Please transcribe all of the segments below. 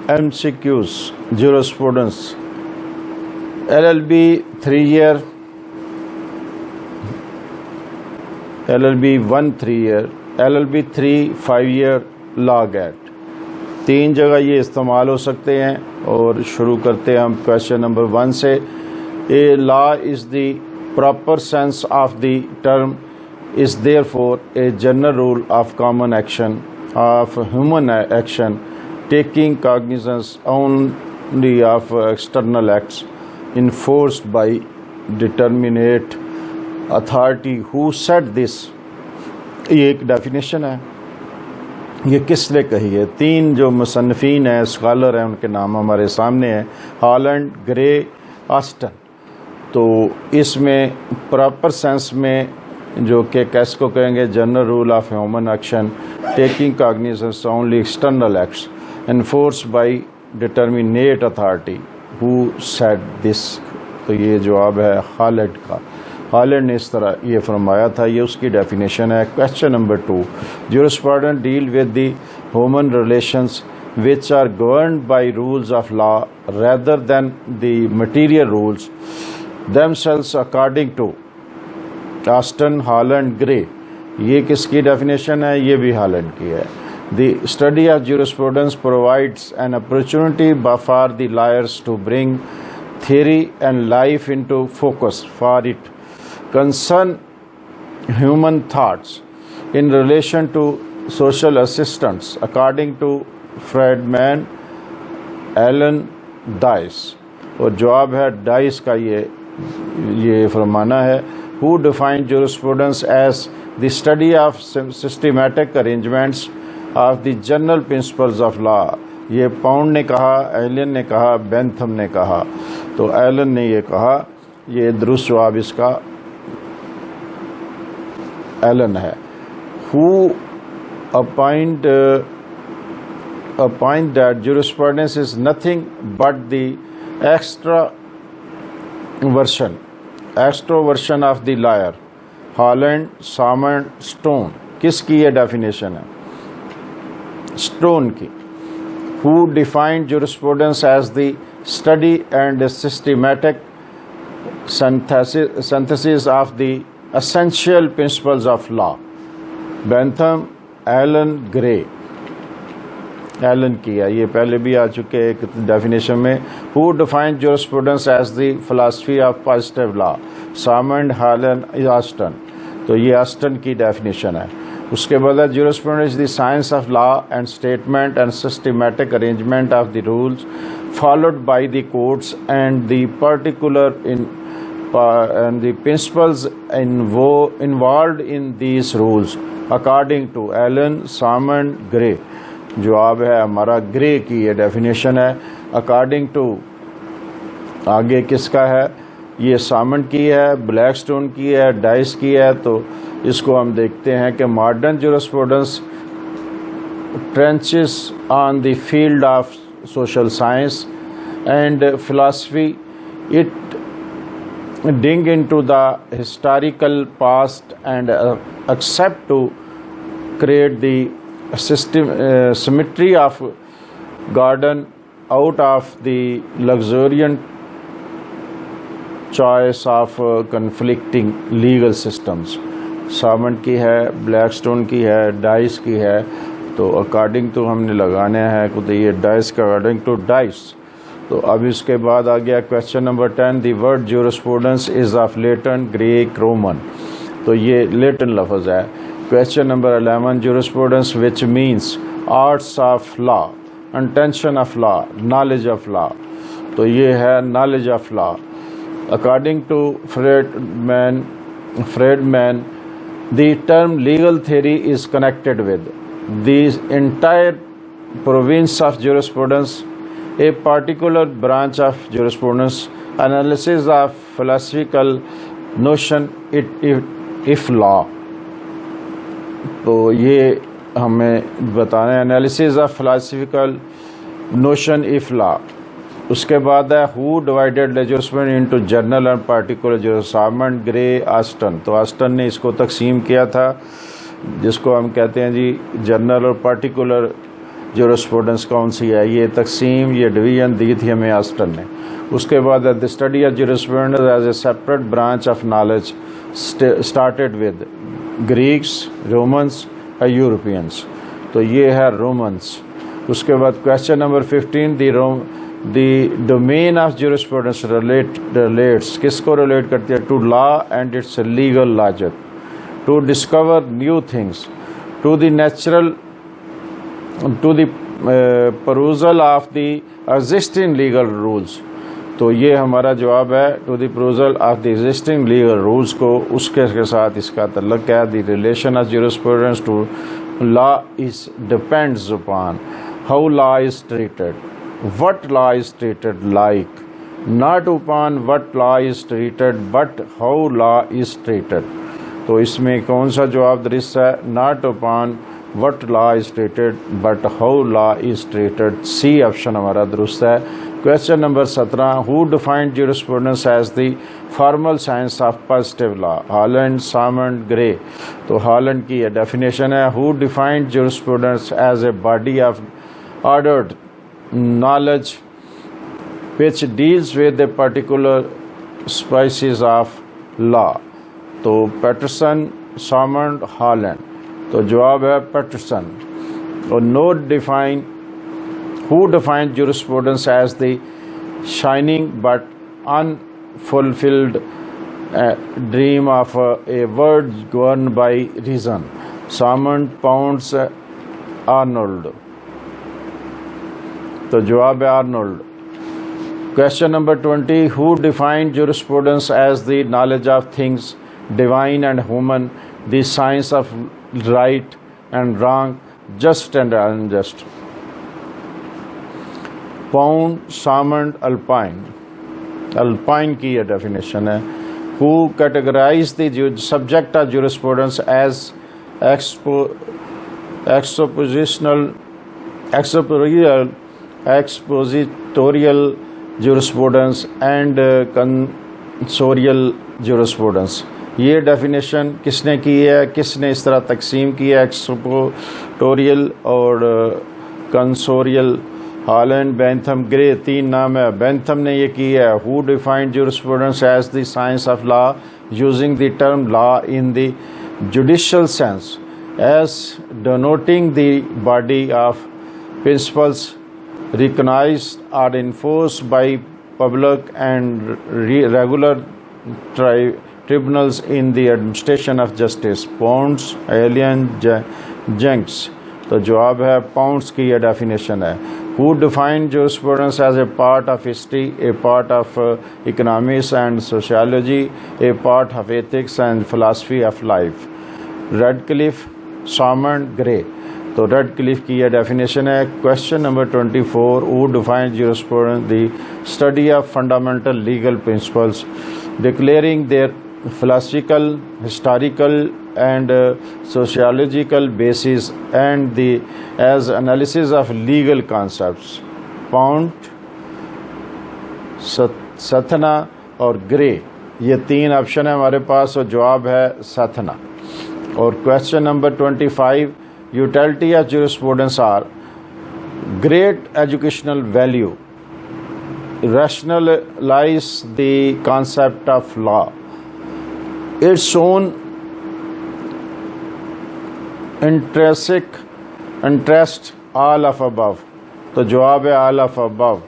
MCQs, jurisprudence. LLB 3 year, LLB 1 3 year, LLB 3 5 year, law gate. 3 जगह ये इस्तेमाल हो सकते हैं। और शुरू करते हैं हम क्वेश्चन नंबर 1 से। A law is the proper sense of the term is therefore a general rule of common action of human action taking cognizance only of external acts enforced by determinate authority who said this। ये एक definition है। ये किसने कही है? 3 जो मुसन्निफीन हैं, scholar हैं, उनके नाम हमारे सामने हैं, हॉलैंड, ग्रे, ऑस्टन। तो इसमें प्रॉपर सेंस में जो कि कैस को कहेंगे general rule of human action taking cognizance only external acts enforce by determinate authority who said this. तो ये जवाब है हॉलैंड का। हॉलैंड ने इस तरह ये फरमाया था। ये उसकी डेफिनेशन है। Question number 2, jurisprudence deal with the human relations which are governed by rules of law rather than the material rules themselves according to Austin, Holland, Gray. ये किसकी डेफिनेशन है? ये भी हॉलैंड की है। The study of jurisprudence provides an opportunity for the lawyers to bring theory and life into focus for it concern human thoughts in relation to social assistance according to Friedman, Alan, Dice। और जवाब है dice का। ये फरमाना है who defined jurisprudence as the study of systematic arrangements of the general principles of law। ये pound ने कहा, Elon ने कहा, बेंथम ने कहा। तो एलन ने ये कहा, ये दुरुस्त जवाब इसका एलन है। Who appoint that jurisprudence is nothing but the extroversion of the lawyer। Holland, Salmond, Stone. किसकी ये डेफिनेशन है? स्टोन की। Who defined jurisprudence as the study and systematic synthesis of the essential principles of law। Bentham, Allen, Gray. Allen की है, ये पहले भी आ चुके एक डेफिनेशन में। Who defined jurisprudence as the philosophy of positive law। Salmond, Holland, Austin. तो ये ऑस्टन की डेफिनेशन है। उसके बाद jurisprudence is the science of law and statement and systematic arrangement of the rules followed by the courts and the particular and the principles involved in these rules according to Allen, Salmon, Gray। जवाब है हमारा grey की ये definition है। According to आगे किसका है? ये सामन की है, ब्लैकस्टोन की है, डाइस की है। तो इसको हम देखते हैं कि modern jurisprudence trenches on the field of social science and philosophy it dig into the historical past and except to create the symmetry of garden out of the luxuriant choice of conflicting legal systems। सामन की है, Blackstone की है, dice की है। तो according to हमने लगाने हैं तो ये डाइस का अकॉर्डिंग टू डाइस। तो अब इसके बाद आ गया question number 10, the word jurisprudence is of Latin, Greek, Roman. तो ये लेटन लफ्ज़ है। Question number 11, jurisprudence, which means arts of law, intention of law, knowledge of law। तो ये है knowledge of law। According to Friedman, the term legal theory is connected with the entire province of jurisprudence, a particular branch of jurisprudence, analysis of philosophical notion if law। तो ये हमें बताना है analysis of philosophical notion if law. उसके बाद है who divided jurisprudence into general and particular jurisprudence. Salmond, Gray, Austin. तो Austin ने इसको तकसीम किया था, जिसको हम कहते हैं जी जनरल और पार्टिकुलर ज्यूरिस्प्रूडेंस कौन सी है, ये तकसीम, ये डिवीजन दी थी हमें ऑस्टन ने। उसके बाद the study of jurisprudence as a separate branch of knowledge started with Greeks, Romans और यूरोपियंस। तो ये है रोमन्स। उसके बाद question number 15, the domain of jurisprudence relates, किसको रिलेट करती है? To law and its legal logic, to discover new things, to the natural, to the perusal of the existing legal rules. तो ये हमारा जवाब है, to the perusal of the existing legal rules को उसके साथ इसका तल्लुक है। The relation of jurisprudence to law is depends upon how law is treated, what law is treated like, not upon what law is treated but how law is treated। तो इसमें कौन सा जवाब दुरुस्त है? not upon what law is treated but how law is treated, C option हमारा दुरुस्त है। Question number 17, who defined jurisprudence as the formal science of positive law? Holland, Salmond, grey. तो हॉलैंड की यह डेफिनेशन है, who defined jurisprudence as a body of ordered knowledge which deals with a particular species of law। तो Patterson, Salmond, Holland. तो जवाब है Patterson. और note define, who defined jurisprudence as the shining but unfulfilled dream of a world governed by reason? Salmond, pounds, Arnold. तो जवाब है Arnold. Question number 20, who defined jurisprudence as the knowledge of things divine and human, the science of right and wrong, just and unjust? Pound, Salmond, alpine. Alpine की यह definition है। who categorized the subject of jurisprudence as expositorial jurisprudence and consorial jurisprudence? ये definition किसने की है, किसने इस तरह तकसीम की है, एक्सपोटोरियल और कंसोरियल? हॉलैंड, बेंथम, ग्रे, तीन नाम है। बेंथम ने ये की है, who defined jurisprudence as the science of law using the term law in the judicial sense as denoting the body of principles recognized or enforced by public and regular tribunals in the administration of justice? Pounds, Alien, Jenks। तो जवाब है pounds की यह definition है। Who defined jurisprudence as a part of history, a part of economics and sociology, a part of ethics and philosophy of life? Radcliffe, Salmond, Gray। तो Radcliffe की यह definition है। Question number 24, who defined jurisprudence? the study of fundamental legal principles declaring their philosophical, historical and sociological basis and the as analysis of legal concepts। Pound, सथना और Gray, ये तीन option है हमारे पास और जवाब है सथना। और question number 25, utility of jurisprudence are great educational value, rationalize the concept of law, its own intrinsic interest, all of above। तो जवाब है all of above।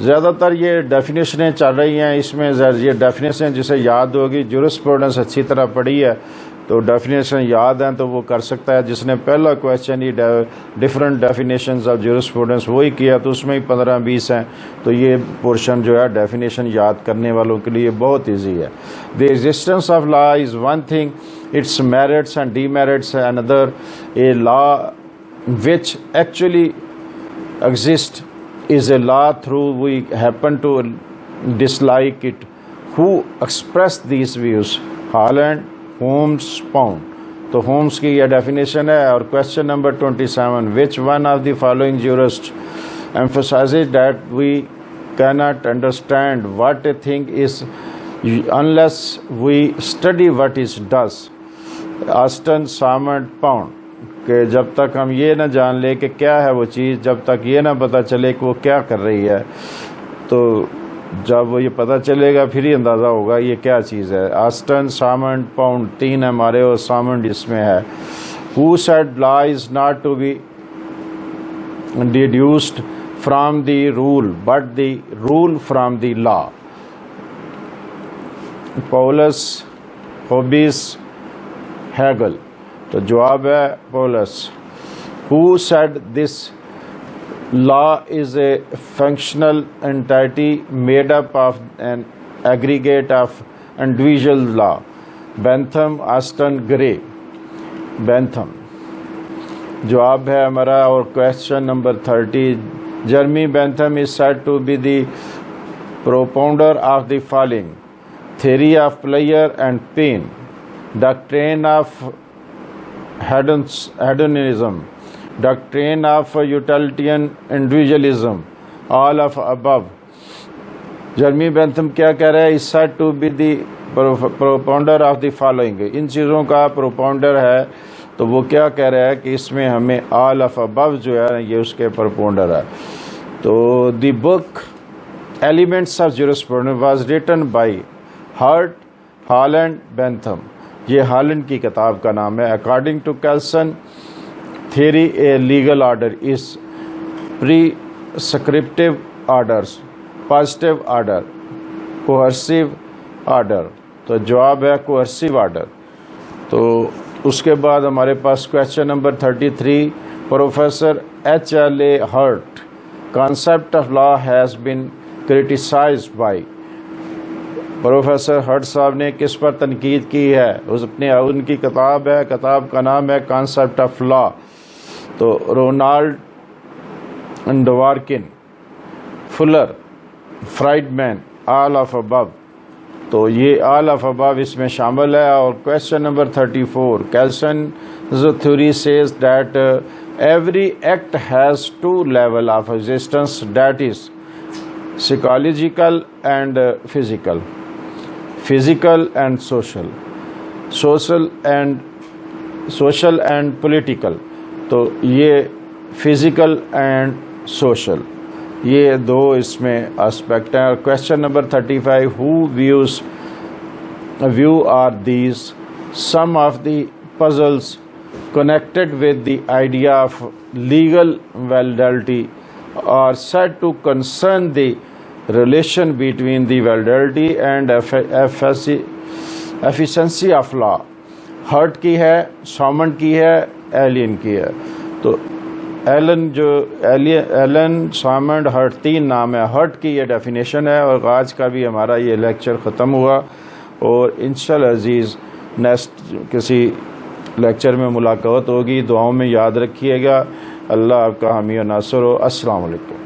ज़्यादातर ये डेफिनेशनें चल रही हैं, इसमें ये डेफिनेशन जिसे याद होगी, ज्यूरिस्प्रूडेंस अच्छी तरह पढ़ी है तो डेफिनेशन याद हैं तो वो कर सकता है। जिसने पहला question he different definitions of jurisprudence वही किया तो उसमें ही 15-20 हैं। तो ये पोर्शन जो है डेफिनेशन याद करने वालों के लिए बहुत ईजी है। The existence of law is one thing, it's merits and demerits another. A law which actually exist is a law through we happen to dislike it. Who expressed these views? Holland, Holmes, Pound। तो Holmes की यह definition है। और question number 27, which one of the following jurists emphasizes that we cannot understand what a thing is unless we study what it does? Austin, Salmond, Pound। कि जब तक हम ये ना जान ले कि क्या है वो चीज़, जब तक ये ना पता चले कि वो क्या कर रही है, तो जब वो ये पता चलेगा फिर ही अंदाज़ा होगा ये क्या चीज़ है। आस्टन, सामंड, पाउंड 3 हमारे और सामंड इसमें है। Who said law is not to be deduced from the rule but the rule from the law. Paulus, Hobbes, Hegel. तो जवाब है Paulus. Who said this law is a functional entity made up of an aggregate of individual law? Bentham, Aston, Gray। Bentham जवाब है हमारा। और question number 30, Jeremy Bentham is said to be the propounder of the following: theory of pleasure and pain, doctrine of hedonism, doctrine of utilitarian individualism, all of above। Jeremy Bentham क्या कह रहा है? Is said to be the propounder of the following. इन चीज़ों का propounder है, तो वो क्या कह रहा है कि इसमें हमें ऑल ऑफ अबव जो है ये उसके प्रोपाउंडर है। तो the book elements of jurisprudence was written by Hart, Holland, Bentham. ये हॉलैंड की किताब का नाम है। According to Kelsen theory, a legal order is prescriptive orders, positive order, coercive order। तो जवाब है coercive order। तो उसके बाद हमारे पास question number 33, professor H.L.A. Hart, concept of law has been criticized by। Professor Hart साहब ने किस पर तनकीद की है? उनकी किताब है, किताब का नाम है कॉन्सेप्ट ऑफ लॉ। तो Ronald Dworkin, Fuller, Friedman, all of above. तो ये ऑल ऑफ अबव इसमें शामिल है। और question number 34, Kelsen theory says that every act has 2 level of existence, that is psychological and physical, physical and social, social and political. तो ये physical and social, ये 2 इसमें एस्पेक्ट हैं। और question number 35, who view are these some of the puzzles connected with the idea of legal validity are said to concern the relation between the validity and efficiency of law. Hart की है, Salmond की है, alien की है। तो Elon, Salmond, hurt 3 नाम है। Hurt की ये डेफिनेशन है। और आज का भी हमारा ये लेक्चर ख़त्म हुआ। और इंशाअल्लाह अज़ीज़ नेक्स्ट किसी लेक्चर में मुलाकात होगी। दुआओं में याद रखिएगा। अल्लाह आपका हामी और नासर हो। अस्सलाम वालेकुम।